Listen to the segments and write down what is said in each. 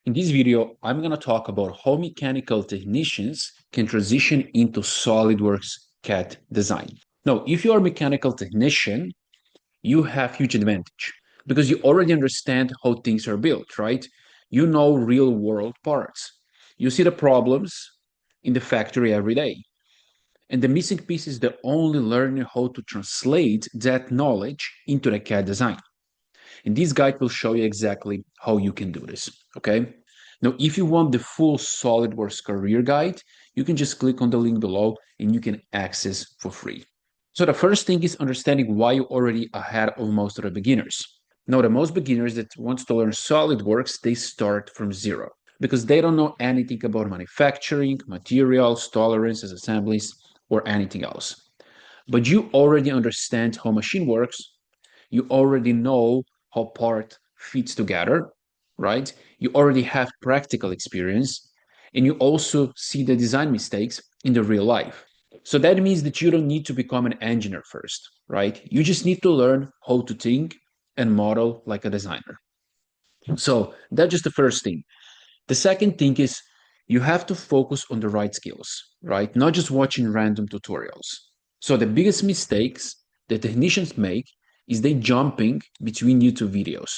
In this video, I'm going to talk about how mechanical technicians can transition into SOLIDWORKS CAD design. Now, if you are a mechanical technician, you have huge advantage because you already understand how things are built, right? You know real world parts. You see the problems in the factory every day. And the missing piece is the only learning how to translate that knowledge into the CAD design. And this guide will show you exactly how you can do this, okay? Now, if you want the full SolidWorks career guide, you can just click on the link below and you can access for free. So the first thing is understanding why you're already ahead of most of the beginners. Now, the most beginners that want to learn SolidWorks, they start from zero because they don't know anything about manufacturing, materials, tolerances, assemblies, or anything else. But you already understand how machine works. You already know how part fits together, right? You already have practical experience, and you also see the design mistakes in the real life. So that means that you don't need to become an engineer first, right? You just need to learn how to think and model like a designer. So that's just the first thing. The second thing is you have to focus on the right skills, right? Not just watching random tutorials. So the biggest mistakes that technicians make is they jumping between YouTube videos,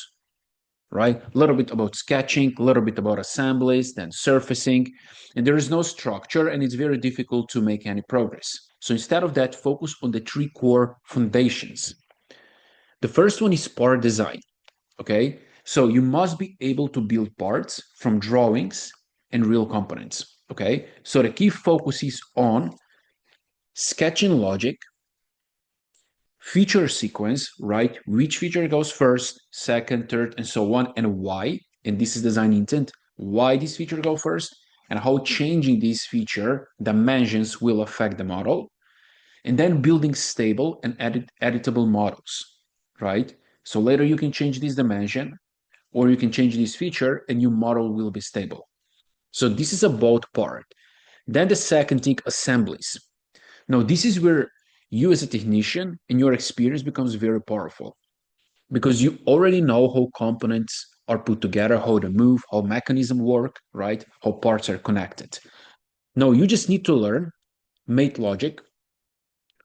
right? A little bit about sketching, a little bit about assemblies, then surfacing, and there is no structure and it's very difficult to make any progress. So instead of that, focus on the three core foundations. The first one is part design, okay? So you must be able to build parts from drawings and real components, okay? So the key focus is on sketching logic, feature sequence, right? Which feature goes first, second, third, and so on, and why. And this is design intent, why this feature go first, and how changing this feature dimensions will affect the model. And then building stable and editable models, right? So later you can change this dimension, or you can change this feature, and your model will be stable. So this is about part. Then the second thing, assemblies. Now, this is where you as a technician and your experience becomes very powerful because you already know how components are put together, how they move, how mechanisms work, right? How parts are connected. Now, you just need to learn mate logic,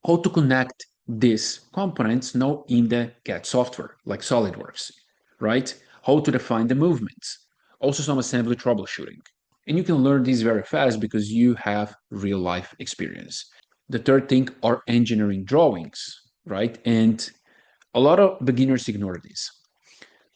how to connect these components now in the CAD software, like SolidWorks, right? How to define the movements. Also some assembly troubleshooting. And you can learn these very fast because you have real life experience. The third thing are engineering drawings, right? And a lot of beginners ignore this.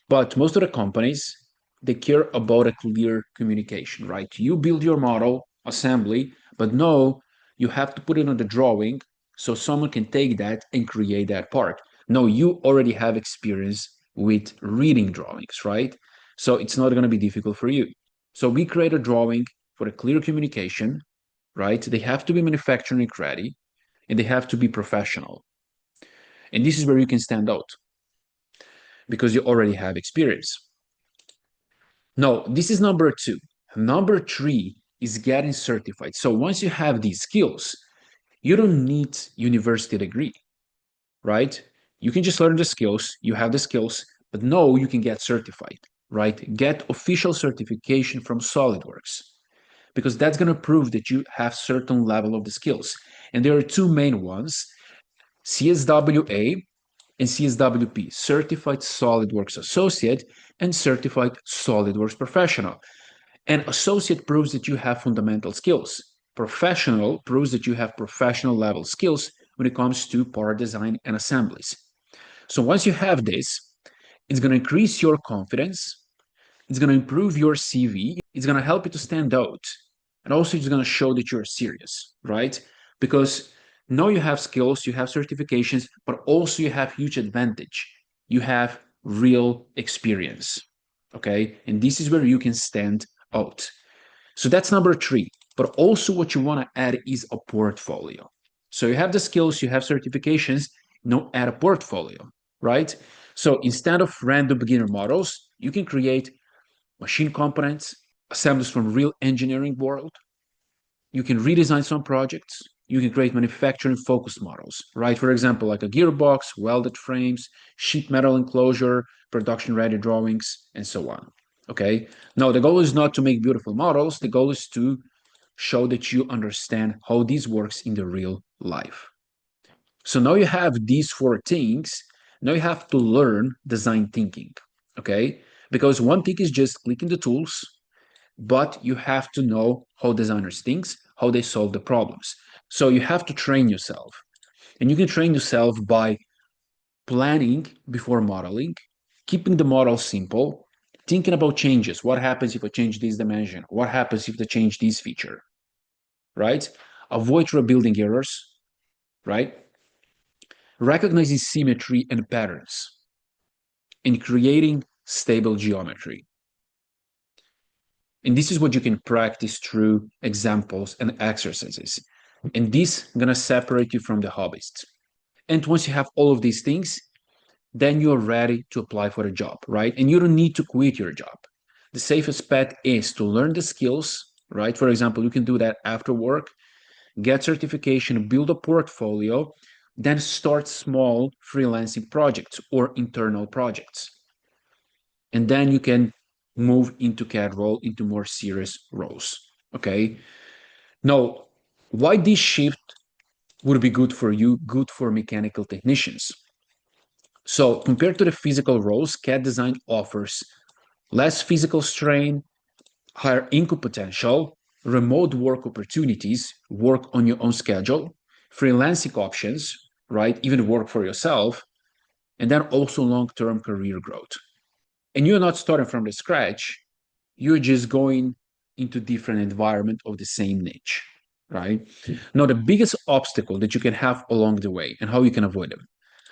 But most of the companies, they care about a clear communication, right? You build your model, assembly, but no, you have to put it on the drawing so someone can take that and create that part. No, you already have experience with reading drawings, right? So it's not going to be difficult for you. So we create a drawing for a clear communication, right? They have to be manufacturing ready and they have to be professional. And this is where you can stand out because you already have experience. No, this is number two. Number three is getting certified. So once you have these skills, you don't need university degree, right? You can just learn the skills, you have the skills, but no, you can get certified, right? Get official certification from SolidWorks because that's going to prove that you have certain level of the skills. And there are two main ones, CSWA and CSWP, Certified SolidWorks Associate and Certified SolidWorks Professional. And associate proves that you have fundamental skills. Professional proves that you have professional level skills when it comes to part design and assemblies. So once you have this, it's going to increase your confidence. It's going to improve your CV. It's going to help you to stand out. And also it's going to show that you're serious, right? Because now you have skills, you have certifications, but also you have huge advantage. You have real experience, okay? And this is where you can stand out. So that's number three. But also what you want to add is a portfolio. So you have the skills, you have certifications, now add a portfolio, right? So instead of random beginner models, you can create machine components, assemblies from real engineering world. You can redesign some projects. You can create manufacturing focused models, right? For example, like a gearbox, welded frames, sheet metal enclosure, production ready drawings, and so on. Okay. No, the goal is not to make beautiful models. The goal is to show that you understand how this works in the real life. So now you have these four things. Now you have to learn design thinking. Okay. Because one thing is just clicking the tools, but you have to know how designers think, how they solve the problems. So you have to train yourself. And you can train yourself by planning before modeling, keeping the model simple, thinking about changes. What happens if I change this dimension? What happens if I change this feature? Right? Avoid rebuilding errors, right? Recognizing symmetry and patterns in creating stable geometry. And this is what you can practice through examples and exercises. And this is gonna separate you from the hobbyists. And once you have all of these things, then you're ready to apply for a job, right? And you don't need to quit your job. The safest path is to learn the skills, right? For example, you can do that after work, get certification, build a portfolio, then start small freelancing projects or internal projects. And then you can move into CAD role, into more serious roles, okay? Now, why this shift would be good for you, good for mechanical technicians? So compared to the physical roles, CAD design offers less physical strain, higher income potential, remote work opportunities, work on your own schedule, freelancing options, right? Even work for yourself, and then also long-term career growth. And you're not starting from the scratch, you're just going into different environment of the same niche, right? Now, the biggest obstacle that you can have along the way and how you can avoid them.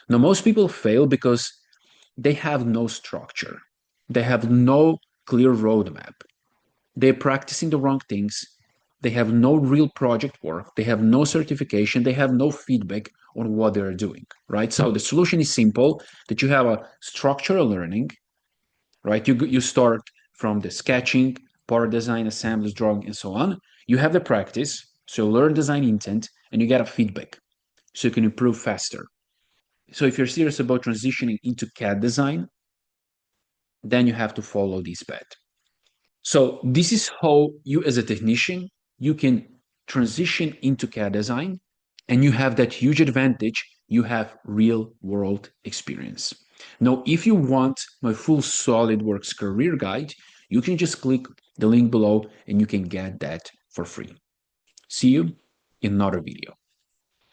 Now, most people fail because they have no structure. They have no clear roadmap. They're practicing the wrong things. They have no real project work. They have no certification. They have no feedback on what they're doing, right? So the solution is simple, that you have a structural learning, right? You start from the sketching, part design, assemblies, drawing, and so on. You have the practice, so learn design intent, and you get a feedback, so you can improve faster. So if you're serious about transitioning into CAD design, then you have to follow this path. So this is how you as a technician, you can transition into CAD design, and you have that huge advantage. You have real world experience. Now, if you want my full SolidWorks career guide, you can just click the link below and you can get that for free. See you in another video.